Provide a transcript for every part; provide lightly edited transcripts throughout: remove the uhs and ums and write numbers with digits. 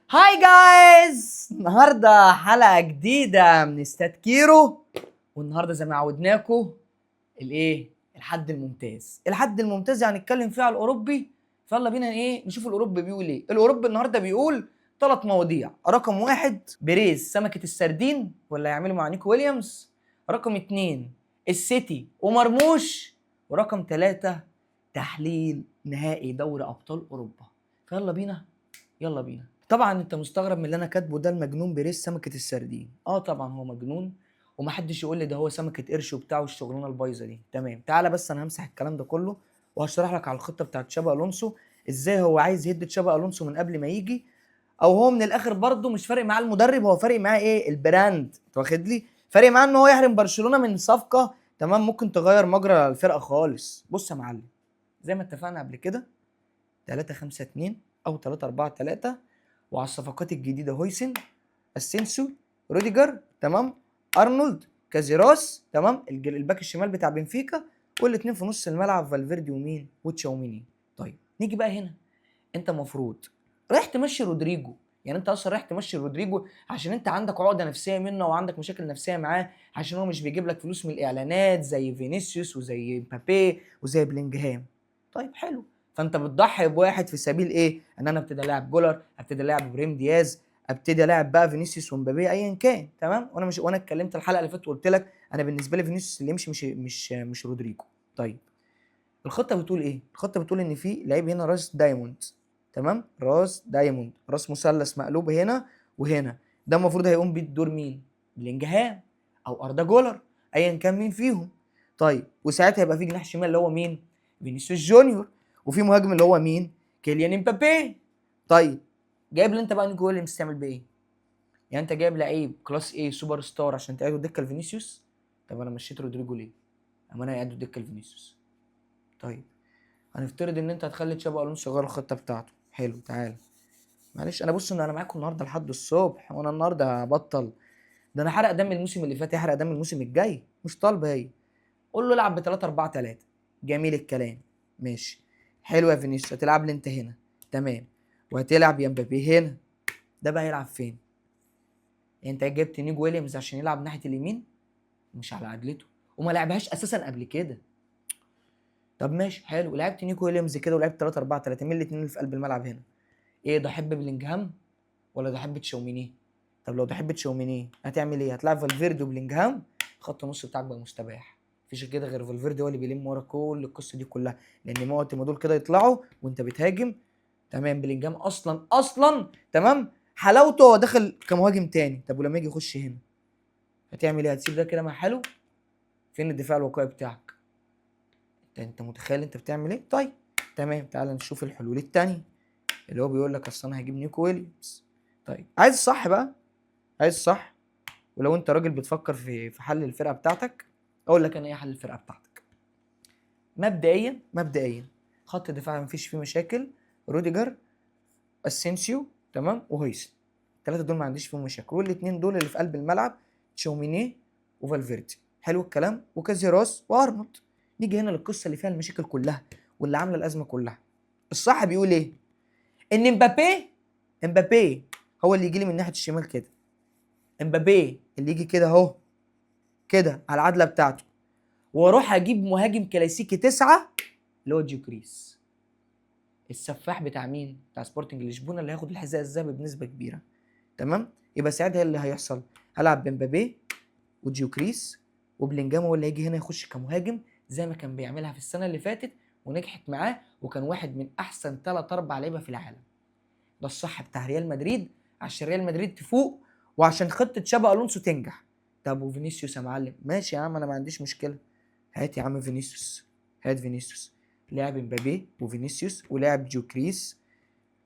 هاي جايز، النهارده حلقة جديدة من استاد كيرو. والنهارده زي ما عودناكم الحد الممتاز. الحد الممتاز يعني نتكلم فيه على الاوروبي. فيلا بينا نشوف الاوروبي بيقول ايه. الاوروبي النهارده بيقول 3 مواضيع. رقم 1 بيريز سمكة السردين ولا يعملوا مع نيكو ويليامز. رقم 2 السيتي ومرموش. ورقم 3 تحليل نهائي دوري ابطال اوروبا. فيلا بينا يلا بينا. طبعا انت مستغرب من اللي انا كاتبه ده. المجنون بيريز سمكة السردين. طبعا هو مجنون، ومحدش يقول لي ده هو سمكة قرش وبتاع والشغلانه البايظه دي. تمام، تعالى بس انا همسح الكلام ده كله وهشرح لك على الخطه بتاعت تشابي الونسو. ازاي هو عايز يهد تشابي الونسو من قبل ما يجي، او هو من الاخر برضه مش فارق معاه المدرب، هو فارق معاه البراند. انت واخد لي؟ فارق معاه ان هو يحرم برشلونه من صفقه تمام ممكن تغير مجرى الفرقه خالص. بص يا معلم، زي ما اتفقنا قبل كده 3-5-2 او 3-4-3. وعلى الصفقات الجديده هويسن، اسينسيو، روديجر، تمام، ارنولد، كازيراس، تمام، الباك الشمال بتاع بنفيكا، والاثنين في نص الملعب فالفيردي ومين وتشاوميني. طيب نيجي بقى هنا. انت المفروض رايح تمشي رودريجو. يعني انت اصلا رايح تمشي رودريجو عشان انت عندك عقده نفسيه منه وعندك مشاكل نفسيه معاه، عشان هو مش بيجيب لك فلوس من الاعلانات زي فينيسيوس وزي مبابي وزي بلينجهام. طيب حلو، فانت بتضحي بواحد في سبيل ان انا ابتدي العب جولر، ابتدي العب ابراهيم دياز، ابتدي العب بقى فينيسيوس ومبابي ايا كان. تمام، وانا اتكلمت الحلقه اللي فاتت وقلت لك انا بالنسبه لي فينيسيوس اللي يمشي مش رودريجو. طيب الخطه بتقول ايه؟ الخطه بتقول ان في لعيب هنا راس دايموند. تمام، راس دايموند، راس مثلث مقلوب هنا وهنا. ده المفروض هيقوم بالدور مين؟ بلينجهام او اردا جولر، ايا كان مين فيهم. طيب وساعتها يبقى في جناح شمال اللي هو مين؟ فينيسيوس جونيور. وفي مهاجم اللي هو مين؟ كيليان امبابي. طيب جايب لي انت بقى نيكو ويليامز تعمل بيه ايه؟ يعني انت جايب لعيب كلاس سوبر ستار عشان تقعده دكه لفينيسيوس؟ طب انا مشيت رودريجو ليه؟ اما انا قاعده دكه لفينيسيوس. طيب هنفترض ان انت هتخلي تشابي الونسو يغير الخطه بتاعته. حلو، تعال معلش انا بص ان انا معاكم النهارده لحد الصبح، وانا النهارده هبطل؟ ده انا حرق دم الموسم اللي فات، يحرق دم الموسم الجاي. مش طالبه هي. قول له العب ب 3-4-3. جميل الكلام، ماشي. حلو يا فينيسيوس، هتلعب لي انت هنا. تمام، وهتلعب يا مبابي هنا. ده بقى هيلعب فين؟ يعني انت جبت نيجو ويليامز عشان يلعب ناحيه اليمين؟ مش على عدلته، وما لعبهاش اساسا قبل كده. طب ماشي حلو، لعبت نيكو ويليامز كده ولعبت 3-4-3. مين الاثنين اللي في قلب الملعب هنا؟ ده حب بلينجهام ولا ده حب تشاوميني؟ طب لو ده حب تشاوميني هتعمل ايه؟ هتلعب فالفيردي وبلينجهام. خط النص بتاعك بقى مستباح. مفيش كده غير فالفيردي هو اللي بيلم ورا كل القصه دي كلها، لان وقت ما دول كده يطلعوا وانت بتهاجم. تمام، بلينجهام اصلا تمام حلاوته هو داخل كمهاجم تاني. طب ولما يجي يخش هنا هتعمل ايه؟ هتسيب ده كده مع حلو؟ فين الدفاع الوقائي بتاعك؟ انت متخيل انت بتعمل ايه؟ طيب تمام، تعال نشوف الحلول التانية اللي هو بيقول لك اصل انا هجيب نيكو ويليامز. طيب عايز الصح بقى؟ عايز الصح؟ ولو انت راجل بتفكر في حل الفرقه بتاعتك، اقول لك انا ايه حل الفرقه بتاعتك. مبدئيا خط الدفاع مفيش فيه مشاكل. روديجر، اسينسيو، تمام، وهيسن. الثلاثه دول ما عنديش فيهم مشاكل، والاثنين دول اللي في قلب الملعب تشاوميني وفالفيردي. حلو الكلام، وكازيراس وارنولد. نيجي هنا للقصه اللي فيها المشاكل كلها واللي عامله الازمه كلها. الصح بيقول ايه؟ ان امبابي هو اللي يجي لي من ناحيه الشمال كده. امبابي اللي يجي كده اهو، كده على العدله بتاعته، واروح اجيب مهاجم كلاسيكي 9 اللي هو جيوكريس، السفاح بتاع مين؟ بتاع سبورتنج لشبونه، اللي هياخد الحذاء الذهبي بنسبه كبيره. تمام، يبقى ساعتها اللي هيحصل هلعب بمبابي وجيوكريس، وبلينجهام هو اللي هيجي هنا يخش كمهاجم زي ما كان بيعملها في السنه اللي فاتت ونجحت معاه، وكان واحد من احسن 3-4 لعيبه في العالم. ده الصح بتاع ريال مدريد عشان ريال مدريد تفوق وعشان خطه تشابي الونسو تنجح. طب وفينيسيوس يا معلم؟ ماشي يا عم، انا ما عنديش مشكله. هات يا عم فينيسيوس، هات فينيسيوس. لعب مبابي وفينيسيوس ولعب جوكريس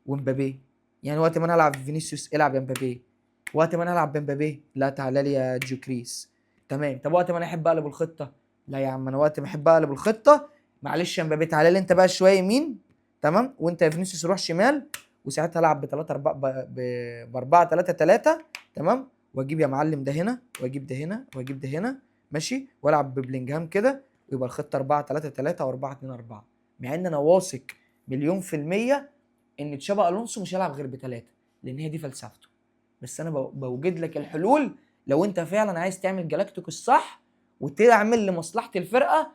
ومبابي. يعني وقت ما انا العب فينيسيوس العب يا مبابي، وقت ما انا العب بمبابي لا تعالى لي يا جوكريس. تمام، طب وقت ما انا احب اقلب الخطه؟ لا يا عم، انا وقت ما احب اقلب الخطه معلش يا مبابي تعالى لي انت بقى شويه يمين. تمام، وانت يا فينيسيوس روح شمال. وساعتها العب ب 3 4 ب 4 3 3. تمام، واجيب يا معلم ده هنا واجيب ده هنا واجيب ده هنا. ماشي، والعب ببلينجهام كده، ويبقى الخطه 4 3 3 و 4 2 4. مع ان انا واثق مليون في الميه ان تشابي الونسو مش هيلعب غير ب3. لان هي دي فلسفته. بس انا بوجد لك الحلول لو انت فعلا عايز تعمل جالاكتيكوس الصح وتعمل لمصلحه الفرقه،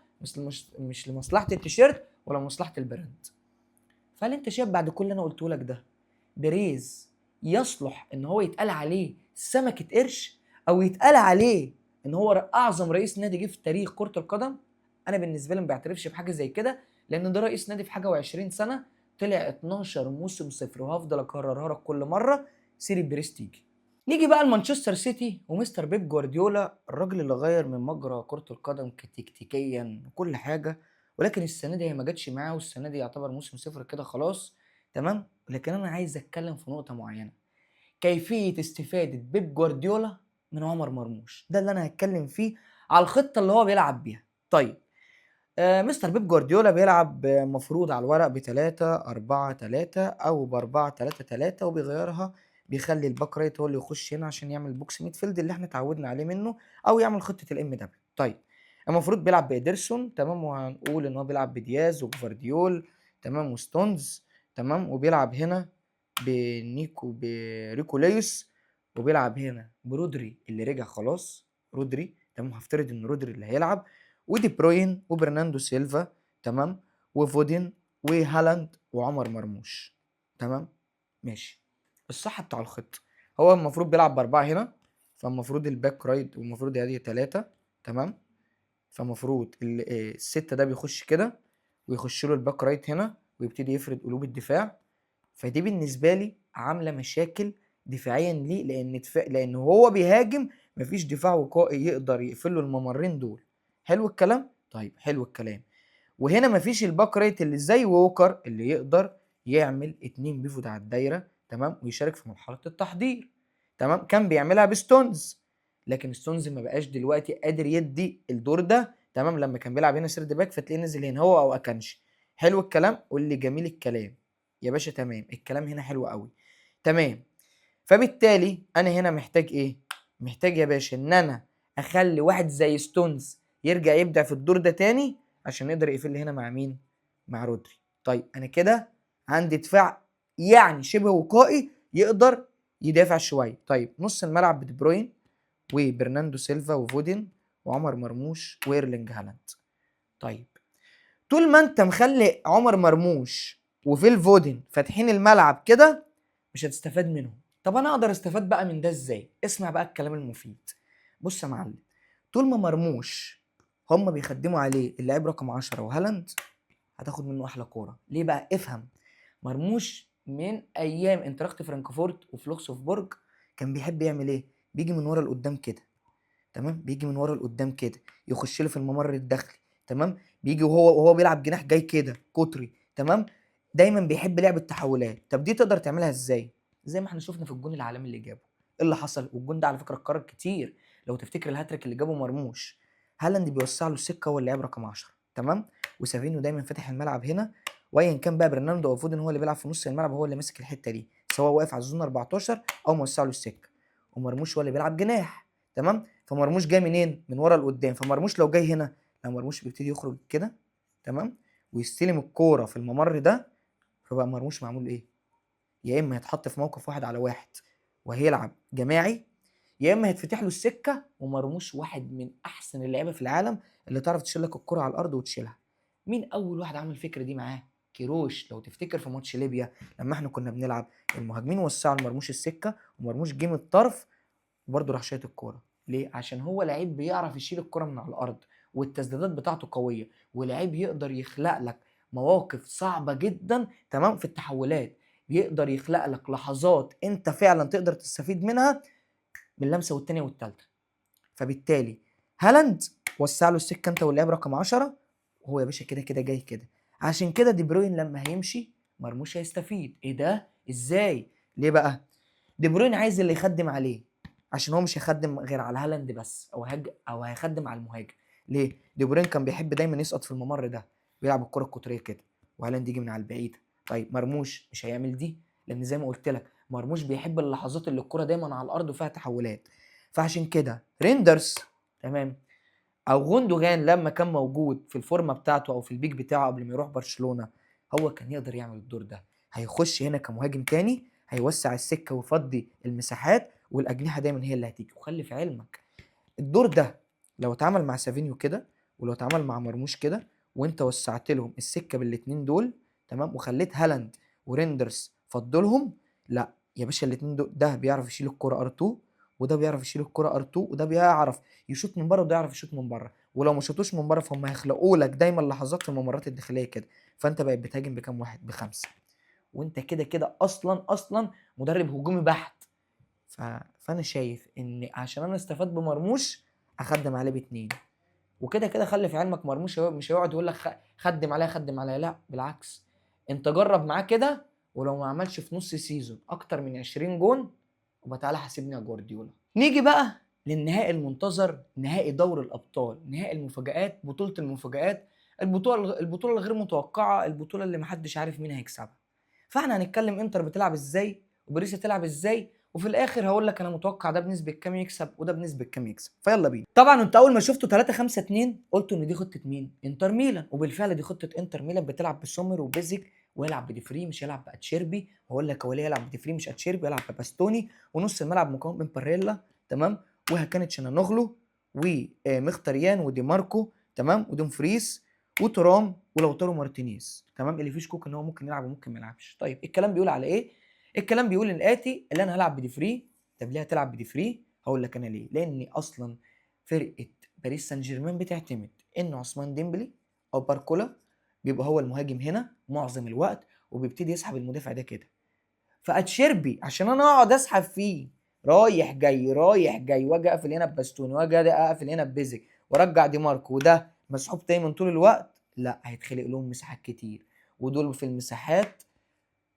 مش لمصلحه التيشيرت ولا مصلحه البراند. فهل انت شايف بعد كل اللي انا قلته لك ده بيريز يصلح ان هو يتقال عليه سمكه قرش، او يتقال عليه ان هو اعظم رئيس نادي جه في تاريخ كره القدم؟ انا بالنسبه لي ما بعترفش بحاجه زي كده، لان ده رئيس نادي في حاجه و20 سنه طلع 12 موسم صفر، وهفضل اكررها لك كل مره سيري بيريز تيجي. نيجي بقى لمانشستر سيتي ومستر بيب جوارديولا، الراجل اللي غير من مجرى كره القدم تكتيكيا وكل حاجه، ولكن السنه دي هي ما جاتش معاه، والسنه دي يعتبر موسم صفر كده خلاص. تمام. لكن انا عايز اتكلم في نقطه معينه، كيفيه استفاده بيب جوارديولا من عمر مرموش، ده اللي انا هتكلم فيه على الخطه اللي هو بيلعب بيها. طيب مستر بيب جوارديولا بيلعب مفروض على الورق ب3-4-3 او ب4-3-3، وبيغيرها، بيخلي الباك رايت هو اللي يخش هنا عشان يعمل بوكس ميدفيلد اللي احنا اتعودنا عليه منه، او يعمل خطه الام دبليو. طيب المفروض بيلعب بإيدرسون، تمام، وهنقول ان هو بيلعب بدياز وجفارديول، تمام، وستونز، تمام، وبيلعب هنا بريكو ليوس، وبيلعب هنا برودري اللي رجع خلاص، رودري، تمام، هفترض ان رودري اللي هيلعب، ودي بروين وبرناندو سيلفا، تمام، وفودين وهالاند وعمر مرموش. تمام ماشي. الصح بتاع الخط هو المفروض بيلعب باربعه هنا، فالمفروض الباك رايت والمفروض ادي 3، تمام، فالمفروض الستة ده بيخش كده، ويخش له الباك رايت هنا ويبتدي يفرد قلوب الدفاع. فدي بالنسبه لي عامله مشاكل دفاعيا ليه، لان هو بيهاجم، مفيش دفاع وقائي يقدر يقفل له الممرين دول. حلو الكلام. طيب حلو الكلام. وهنا مفيش الباك رايت اللي زي ووكر اللي يقدر يعمل 2 بيفوت على الدايره، تمام، ويشارك في مرحله التحضير. تمام. كان بيعملها بستونز، لكن ستونز ما بقاش دلوقتي قادر يدي الدور ده. تمام. لما كان بيلعب هنا سيرد باك فتلاقيه نزل هنا هو او اكانشي. حلو الكلام. واللي جميل الكلام يا باشا. تمام. الكلام هنا حلو قوي. تمام. فبالتالي انا هنا محتاج ايه؟ محتاج يا باشا ان انا اخلي واحد زي ستونز يرجع يبدع في الدور ده تاني عشان يقدر يقفل لي هنا مع مين؟ مع رودري. طيب انا كده عندي دفاع يعني شبه وقائي يقدر يدافع شويه. طيب نص الملعب بدي بروين وبرناندو سيلفا وفودين وعمر مرموش وإيرلينج هالاند. طيب طول ما انت مخلي عمر مرموش وفيل فودين فاتحين الملعب كده مش هتستفاد منهم. طب انا اقدر استفاد بقى من ده ازاي؟ اسمع بقى الكلام المفيد. بص يا معلم، طول ما مرموش هم بيخدموا عليه اللاعب رقم 10 وهالاند، هتاخد منه احلى كوره. ليه بقى؟ افهم. مرموش من ايام انتراخت فرانكفورت وفلوكسوفبورج كان بيحب يعمل ايه؟ بيجي من ورا لقدام كده، تمام، بيجي من ورا لقدام كده، يخش له في الممر الداخلي، تمام، بيجي وهو بيلعب جناح جاي كده قطري، تمام. دايما بيحب لعب التحولات. طب دي تقدر تعملها ازاي؟ زي ما احنا شفنا في الجون العالمي اللي جابه. ايه اللي حصل؟ والجون ده على فكره اتكرر كتير. لو تفتكر الهاتريك اللي جابه مرموش، هالاند بيوسع له السكه، هو اللاعب رقم 10، تمام، وسافينيو دايما فاتح الملعب هنا، وايا كان بقى برناردو او فودن هو اللي بيلعب في نص الملعب، هو اللي ماسك الحته دي، سواء واقف على الزون 14 او موسع له السكه، ومرموش هو اللي بيلعب جناح، تمام. فمرموش جاي منين؟ من ورا لقدام. فمرموش لو جاي هنا، لو مرموش بيبتدي يخرج كده، تمام، ويستلم الكوره في الممر ده، فبقى مرموش معمول ايه؟ يا اما هيتحط في موقف 1-على-1 وهيلعب جماعي، يا اما هيتفتح له السكه. ومرموش واحد من احسن اللعيبه في العالم اللي تعرف تشيل لك الكره على الارض وتشيلها. مين اول واحد عمل الفكره دي معاه؟ كيروش. لو تفتكر في ماتش ليبيا لما احنا كنا بنلعب، المهاجمين وسعوا لمرموش السكه، ومرموش جه من الطرف وبرضه راح شايط الكوره. ليه؟ عشان هو لعيب بيعرف يشيل الكوره من على الارض، والتسديدات بتاعته قويه، ولعيب يقدر يخلق لك مواقف صعبه جدا، تمام، في التحولات. بيقدر يخلق لك لحظات انت فعلا تقدر تستفيد منها من لمسه والتانيه والتالته. فبالتالي هالاند وسع له السكه انت واللاعب رقم 10، وهو يا باشا كده كده جاي كده. عشان كده دي بروين لما هيمشي مرموش هيستفيد. ايه ده؟ ازاي؟ ليه بقى؟ دي بروين عايز اللي يخدم عليه، عشان هو مش هيخدم غير على هالاند بس، او هيخدم على المهاجم. ليه؟ دي بروين كان بيحب دايما يسقط في الممر ده، ويلعب الكره القطريه كده، وهالاند يجي من على البعيد. طيب مرموش مش هيعمل دي، لان زي ما قلت لك مرموش بيحب اللحظات اللي الكره دايما على الارض وفيها تحولات. فعشان كده ريندرز، تمام، او غوندوجان لما كان موجود في الفورمه بتاعته او في البيك بتاعه قبل ما يروح برشلونه، هو كان يقدر يعمل الدور ده. هيخش هنا كمهاجم تاني، هيوسع السكه ويفضي المساحات، والاجنحه دايما هي اللي هتيجي. وخلي في علمك الدور ده لو اتعمل مع سافينيو كده، ولو اتعمل مع مرموش كده، وانت وسعت لهم السكه بالاتنين دول، تمام، وخليت هالاند وريندرز فضلهم، لا يا باشا الاتنين دول، ده بيعرف يشيل الكره ار2، وده بيعرف يشيل الكره ار2، وده بيعرف يشوط من بره، وده يعرف يشوط من بره. ولو ما شاطوش من بره فهم هيخلقوا لك دايما لحظات في الممرات الداخليه كده. فانت بقيت بتهاجم بكام واحد؟ بخمسه. وانت كده كده اصلا مدرب هجومي بحت. فانا شايف ان عشان انا استفاد بمرموش اخدم عليه باتنين. وكده كده خلي في علمك مرموش مش هيقعد يقول لك خدم عليا خدم عليا، لا بالعكس، انت جرب معاه كده، ولو ما عملش في نص سيزون اكتر من 20 جون وبقى تعالى حاسبني يا جوارديولا. نيجي بقى للنهائي المنتظر، نهائي دوري الابطال، نهائي المفاجآت، بطولة المفاجآت، البطولة الغير متوقعة، البطولة اللي محدش عارف مين هيكسبها. فاحنا هنتكلم انتر بتلعب ازاي وباريس هتلعب ازاي، وفي الاخر هقول لك انا متوقع ده بنسبه كام يكسب وده بنسبه كام يكسب. فيلا بينا. طبعا انت اول ما شفتوا 3-5-2 قلتوا ان دي خطه مين؟ انتر ميلان. وبالفعل دي خطه انتر ميلان، بتلعب بسومر وبيزك، ويلعب بديفري مش يلعب باتشيربي. وهقول لك هو ليه يلعب بديفري مش اتشيربي، يلعب بباستوني. ونص الملعب مكون من باريلا، تمام، وهكانت شنانوغلو ومختاريان ودي ماركو، تمام، ودومفريس وترام ولوتارو مارتينيز، تمام، اللي فيه شكوك ان هو ممكن يلعب وممكن ما يلعبش. طيب الكلام بيقول على ايه؟ الكلام بيقول الاتي، اللي انا هلعب بدي فري. طب ليه هتلعب بدي فري؟ هقول لك انا ليه. لان اصلا فرقه باريس سان جيرمان بتعتمد ان عثمان ديمبلي او باركولا بيبقى هو المهاجم هنا معظم الوقت، وبيبتدي يسحب المدافع ده كده. فاتشيربي عشان انا اقعد اسحب فيه رايح جاي رايح جاي، واجي اقفل هنا بباستوني، واجي اقفل هنا ببيزك، وارجع دي ماركو، وده مسحوب دايما طول الوقت، لا هيتخلق لهم مساحات كتير. ودول في المساحات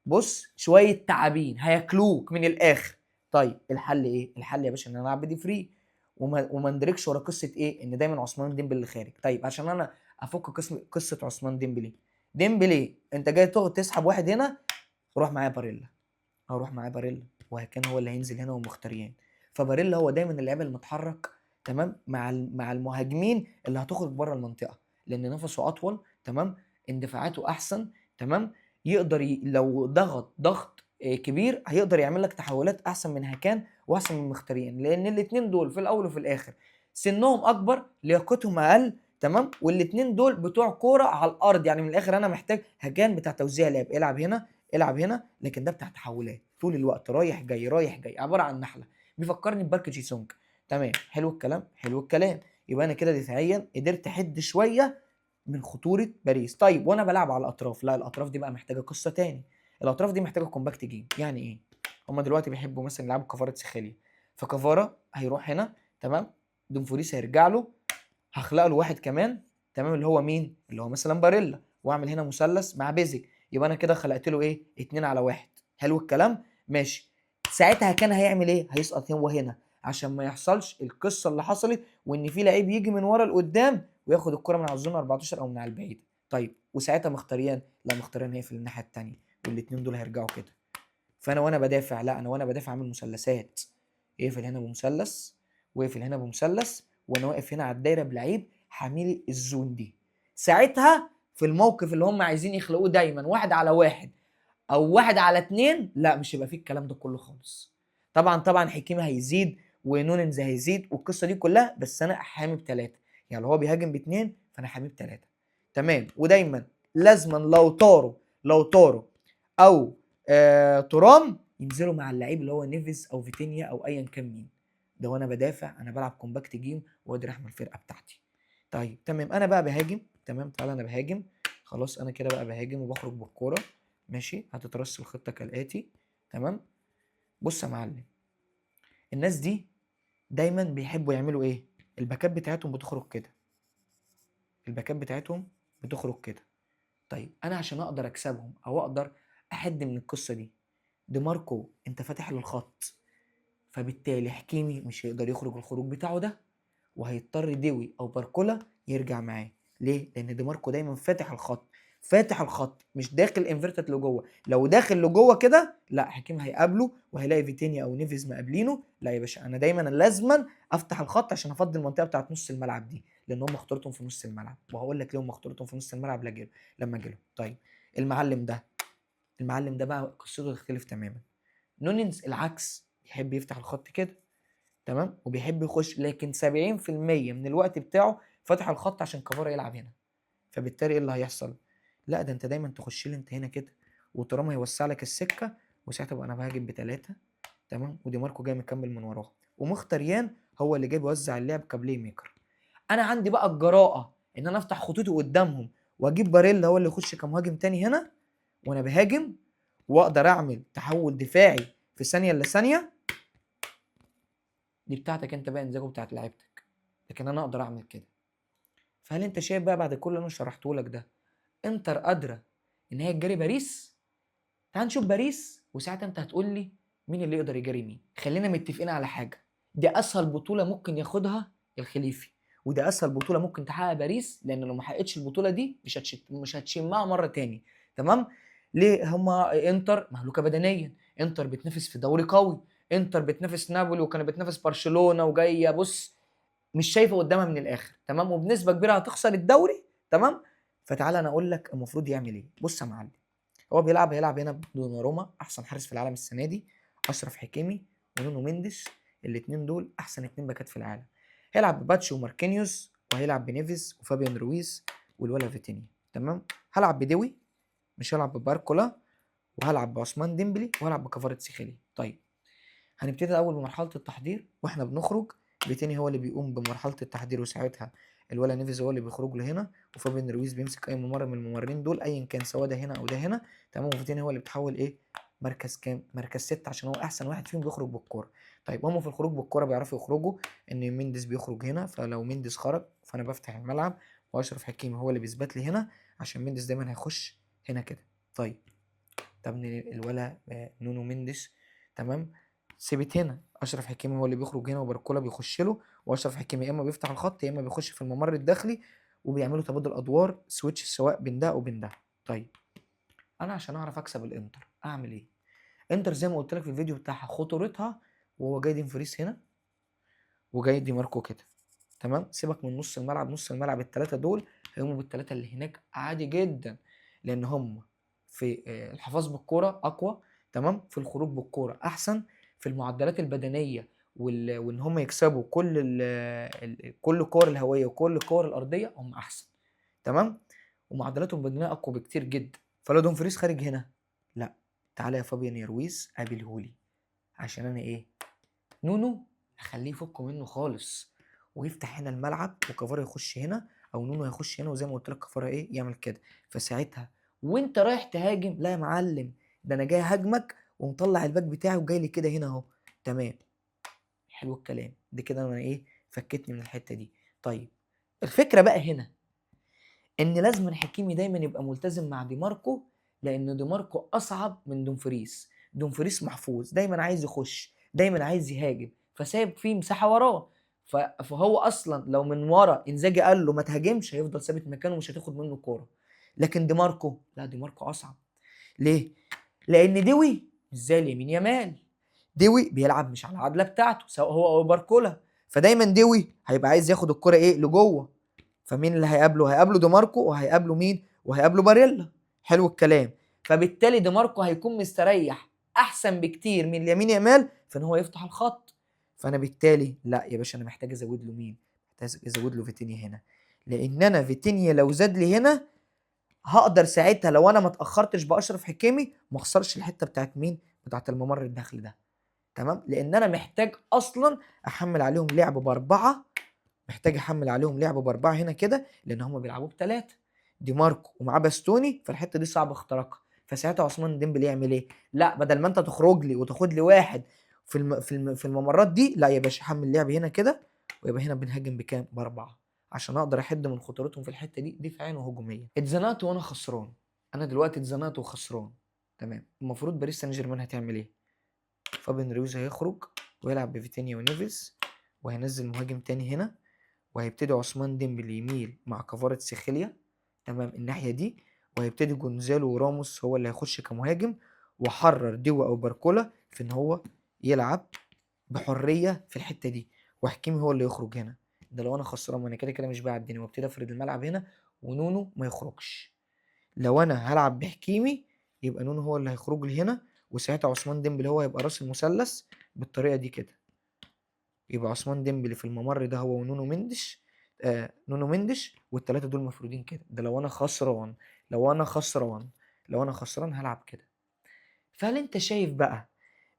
بص شويه تعابين هياكلوك من الاخر. طيب الحل ايه؟ الحل يا باشا ان انا العب بدي فري، وما ندركش ورا قصه ايه ان دايما عثمان ديمبلي اللي خارج. طيب عشان انا افك قصه عثمان ديمبلي، ديمبلي انت جاي تقعد تسحب واحد هنا، روح معايا باريلا، هروح معاه باريلا، وكان هو اللي هينزل هنا ومختاريان. فباريلا هو دايما اللاعب المتحرك، تمام، مع المهاجمين اللي هتخرج بره المنطقه، لان نفسه اطول، تمام، اندفاعاته احسن، تمام، يقدر لو ضغط كبير هيقدر يعمل لك تحولات احسن من هكان واحسن من مختاريان، لان الاثنين دول في الاول وفي الاخر سنهم اكبر، لياقتهم اقل، تمام، والاثنين دول بتوع كوره على الارض. يعني من الاخر انا محتاج هكان بتاع توزيع لعب، العب هنا العب هنا، لكن ده بتاع تحولات طول الوقت رايح جاي رايح جاي، عباره عن نحله. بيفكرني ببارك جي سونج. تمام، حلو الكلام حلو الكلام. يبقى انا كده دفاعيا قدرت احد شويه من خطوره باريس. طيب وانا بلعب على الاطراف، لا الاطراف دي بقى محتاجه قصه تاني. الاطراف دي محتاجه كومباكت جيم. يعني ايه؟ هما دلوقتي بيحبوا مثلا يلعبوا كفاره سخالي، فكفاره هيروح هنا، تمام، دومفوريس هيرجع له، هخلق له واحد كمان، تمام، اللي هو مين؟ اللي هو مثلا باريلا، واعمل هنا مثلث مع بيزك، يبقى انا كده خلقت له ايه؟ 2-1. حلو الكلام؟ ماشي. ساعتها كان هيعمل ايه؟ هيسقط هو هنا عشان ما يحصلش القصه اللي حصلت، وان في لعيب يجي من ورا لقدام وياخد الكره من على الزون 14 او من على البعيد. طيب وساعتها مختاريان، لا مختاريان هيقفل الناحيه الثانيه، والاثنين دول هيرجعوا كده. فانا وانا بدافع، لا انا وانا بدافع اعمل مثلثات، اقفل هنا بمثلث، واقفل هنا بمثلث، وانا واقف هنا على الدايره بلعيب حامل الزون دي. ساعتها في الموقف اللي هم عايزين يخلقوه دايما 1-1 او 1-2، لا مش هيبقى فيه الكلام ده كله خالص. طبعا حكيمي هيزيد ونوننز هيزيد والقصه دي كلها، بس انا حامي ب3. يعني لو هو بيهاجم ب2 فانا حامي ب3، تمام. ودايما لازما لو طاروا او ترام ينزلوا مع اللعيب اللي هو نيفيز او فيتينيا او ايا كان مين. ده وانا بدافع انا بلعب كومباكت جيم وقادر احمي الفرقه بتاعتي. طيب تمام انا بقى بهاجم، تمام، تعالى انا بهاجم. خلاص انا كده بقى بهاجم وبخرج بالكوره. ماشي، هتترص الخطه كالاتي، تمام. بص يا معلم، الناس دي دايما بيحبوا يعملوا ايه؟ الباكات بتاعتهم بتخرج كده، الباكات بتاعتهم بتخرج كده. طيب انا عشان اقدر اكسبهم او اقدر احد من القصه دي، دي ماركو انت فاتح له الخط، فبالتالي حكيمي مش هيقدر يخرج الخروج بتاعه ده، وهيضطر ديوي او باركولا يرجع معاه. ليه؟ لان دي ماركو دايما فاتح الخط، فاتح الخط مش داخل انفيرتد لجوه. لو داخل لجوه كده لا حكيم هيقابله وهيلاقي فيتينيا او نيفيز مقابلينه. لا يا باشا انا دايما لازما افتح الخط عشان افضي المنطقه بتاعت نص الملعب دي، لان هم خطورتهم في نص الملعب. وهقول لك ليه هم خطورتهم في نص الملعب لما اجي له. طيب المعلم ده بقى قصته تختلف تماما. نونينز العكس، بيحب يفتح الخط كده، تمام، وبيحب يخش، لكن 70% من الوقت بتاعه فتح الخط عشان كفارا يلعب هنا. فبالتالي ايه اللي هيحصل؟ لا ده انت دايما تخش لي انت هنا كده، وترام هيوسع لك السكه، وساعتها بقى انا بهاجم بثلاثه، تمام، ودي ماركو جاي مكمل من وراه، ومختاريان هو اللي جاي بيوزع اللعب كبلاي ميكر. انا عندي بقى الجراءه ان انا افتح خطوطي قدامهم، واجيب باريلا هو اللي يخش كمهاجم تاني هنا، وانا بهاجم، واقدر اعمل تحول دفاعي في ثانيه الا ثانيه. دي بتاعتك انت بقى، انزاجو بتاعت لعيبتك، لكن انا اقدر اعمل كده. فهل انت شايف بقى بعد كل اللي انا شرحته لك ده، انتر قادره ان هي تجاري باريس؟ تعال نشوف باريس، وساعتها انت هتقول لي مين اللي يقدر يجاري مين. خلينا متفقين على حاجه، دي اسهل بطوله ممكن ياخدها الخليفي، وده اسهل بطوله ممكن تحقق باريس، لان لو ما حققتش البطوله دي مش هتشمها مره تاني، تمام. ليه؟ هما انتر مهلوكه بدنيا، انتر بتنافس في دوري قوي، انتر بتنافس نابولي وكانت بتنافس برشلونه، وجايه بص مش شايفه قدامها من الاخر، تمام، وبنسبه كبيره هتخسر الدوري، تمام. فتعالى انا اقول لك المفروض يعمل ايه. بص يا معلم، هو هيلعب هنا بدوناروما احسن حارس في العالم السنه دي، اشرف حكيمي ونونو مينديش، الاثنين دول احسن اثنين باكات في العالم. هيلعب بباتشو وماركينيوس، وهيلعب بنيفيز وفابيان رويز والولا فيتينيا، تمام. هلعب بدوي، مش هلعب بباركولا، وهلعب بعثمان ديمبلي، وهلعب بكفاراتسخيليا. طيب هنبتدي الاول بمرحله التحضير، واحنا بنخرج فيتيني هو اللي بيقوم بمرحله التحضير، وساعتها الولا نيفيز هو اللي بيخرج له هنا، وفابين رويز بيمسك اي ممرر من الممرين دول ايا كان، سواء ده هنا او ده هنا، تمام. وفيتيني هو اللي بيتحول ايه، مركز كام؟ مركز 6، عشان هو احسن واحد فيهم بيخرج بالكوره. طيب هم في الخروج بالكوره بيعرفوا يخرجوا، ان مينديز بيخرج هنا، فلو مينديز خرج فانا بفتح الملعب، واشرف حكيمي هو اللي بيثبت لي هنا، عشان مينديز دايما هيخش هنا كده. طب الولا نونو مينديش، تمام، سيبت هنا، اشرف حكيمي هو اللي بيخرج هنا، وباركولا بيخش له، واشرف حكيمي يا اما بيفتح الخط يا اما بيخش في الممر الداخلي، وبيعملوا تبادل ادوار سويتش سواء بين ده وبين ده. طيب انا عشان اعرف اكسب الانتر اعمل ايه؟ انتر زي ما قلت لك في الفيديو بتاعها خطورتها وهو جاي ديمفريس هنا، وجاي دي ماركو كده، تمام. سيبك من نص الملعب، نص الملعب الثلاثه دول هيقوموا بالثلاثه اللي هناك عادي جدا، لان هم في الحفاظ بالكوره اقوى، تمام، في الخروج بالكوره احسن، في المعدلات البدنيه وان هم يكسبوا كل الكور الهوائيه وكل الكور الارضيه هم احسن، تمام، ومعدلاتهم البدنيه اقوى بكتير جدا. فلو دومفريز خارج هنا، لا، تعالى يا فابيان يا رويز قابلهولي، عشان انا ايه، نونو اخليه يفك منه خالص، ويفتح هنا الملعب، وكفارا يخش هنا، او نونو يخش هنا، وزي ما قلت لك كفارا ايه يعمل كده. فساعتها وانت رايح تهاجم، لا يا معلم، ده انا جاي هاجمك ومطلع الباك بتاعي وجاي لي كده هنا اهو، تمام. حلو الكلام ده كده، انا ايه، فكتني من الحته دي. طيب الفكره بقى هنا ان لازم حكيمي دايما يبقى ملتزم مع دي ماركو، لان دي ماركو اصعب من دومفريس. دومفريس محفوظ، دايما عايز يخش، دايما عايز يهاجم، فسايب فيه مساحه وراه، فهو اصلا لو من ورا انزاجي قال له ما تهاجمش، هيفضل ثابت مكانه ومش هتاخد منه كوره. لكن دي ماركو لا، دي ماركو اصعب. ليه؟ لان دوي مش زي اليمين يامال، دوي بيلعب مش على العدله بتاعته سواء هو او باركولا، فدايما دوي هيبقى عايز ياخد الكوره ايه لجوه. فمين اللي هيقابله؟ هيقابله دي ماركو، وهيقابله مين؟ وهيقابله باريلا. حلو الكلام. فبالتالي دي ماركو هيكون مستريح احسن بكتير من اليمين يامال في ان هو يفتح الخط. فانا بالتالي لا يا باشا، انا محتاج ازود له مين؟ محتاج ازود له فيتينيا هنا، لان انا فيتينيا لو زاد لي هنا هقدر ساعتها لو انا ما اتاخرتش باشرف حكيمي ما اخسرش الحته بتاعت مين؟ بتاعت الممر الداخلي ده، تمام. لان انا محتاج اصلا احمل عليهم لعب باربعه، محتاج احمل عليهم لعب باربعه هنا كده، لان هم بيلعبوا بثلاثه، دي ماركو ومعاه باستوني، فالحته دي صعب اختراقها. فساعتها عثمان ديمبلي يعمل ايه؟ لا، بدل ما انت تخرج لي وتاخد لي واحد في الممرات دي، لا يا باشا، حمل لعب هنا كده، ويبقى هنا بنهاجم بكام؟ باربعه، عشان اقدر احد من خطورتهم في الحته دي دفاعيا وهجوميا. اتزنقت وانا خسران، انا دلوقتي اتزنقت وخسران، تمام. المفروض باريس سان جيرمان هتعمل ايه؟ فابين رويز هيخرج ويلعب بفيتينيا ونيفيز، وهينزل مهاجم تاني هنا، وهيبتدي عثمان ديمبلي يميل مع كفاراتسخيليا، تمام، الناحيه دي، وهيبتدي جونزالو وراموس هو اللي هيخش كمهاجم، وحرر ديوا او باركولا في ان هو يلعب بحريه في الحته دي، وحكيمي هو اللي يخرج هنا. ده لو انا خسران، ما انا كده كده مش بايع الدنيا، وابتدي افرد الملعب هنا، ونونو ما يخرجش. لو انا هلعب بحكيمي يبقى نونو هو اللي هيخرج لي هنا، وساعتها عثمان ديمبلي هو هيبقى راس المثلث بالطريقه دي كده. يبقى عثمان ديمبلي في الممر ده هو ونونو مندش، نونو مندش، والثلاثه دول مفروضين كده. ده لو انا خسران، لو انا خسران هلعب كده. فهل انت شايف بقى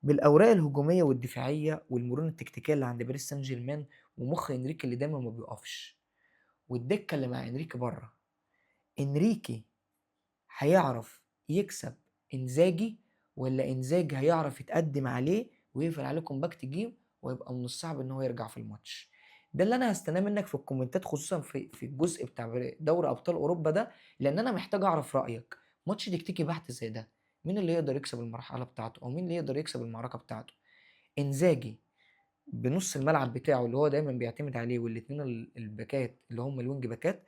بالاوراق الهجوميه والدفاعيه والمرونه التكتيكيه اللي عند باريس سان جيرمان ومخ انريكي اللي دايما ما بيقفش والدكه اللي مع انريكي بره، انريكي هيعرف يكسب انزاجي، ولا انزاجي هيعرف يتقدم عليه ويقفل عليه كومباكت جيم ويبقى من الصعب ان هو يرجع في الماتش؟ ده اللي انا هستناه منك في الكومنتات، خصوصا في الجزء بتاع دوري ابطال اوروبا ده، لان انا محتاج اعرف رايك. ماتش تكتيكي بحت زي ده، مين اللي يقدر يكسب المرحله بتاعته، او مين اللي يقدر يكسب المعركه بتاعته؟ انزاجي بنص الملعب بتاعه اللي هو دايما بيعتمد عليه، والاتنين الباكات اللي هم الوينج باكات،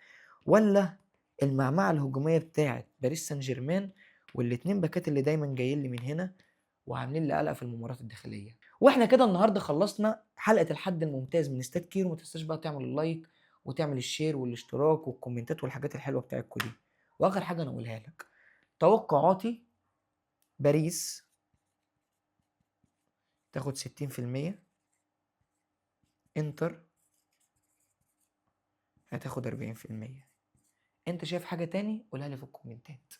ولا المعمعة الهجومية بتاعت باريس سان جيرمان والاتنين باكات اللي دايما جايين لي من هنا وعاملين لي قلق في المباريات الداخلية؟ واحنا كده النهارده خلصنا حلقة الحد الممتاز من استاد كيرو. ما تنساش بقى تعمل اللايك وتعمل الشير والاشتراك والكومنتات والحاجات الحلوة بتاعتكم دي. واخر حاجة انا اقولها لك، توقعاتي باريس تاخد 60%، انتر هتاخد 40%. انت شايف حاجة تاني قولها لي في الكومنتات.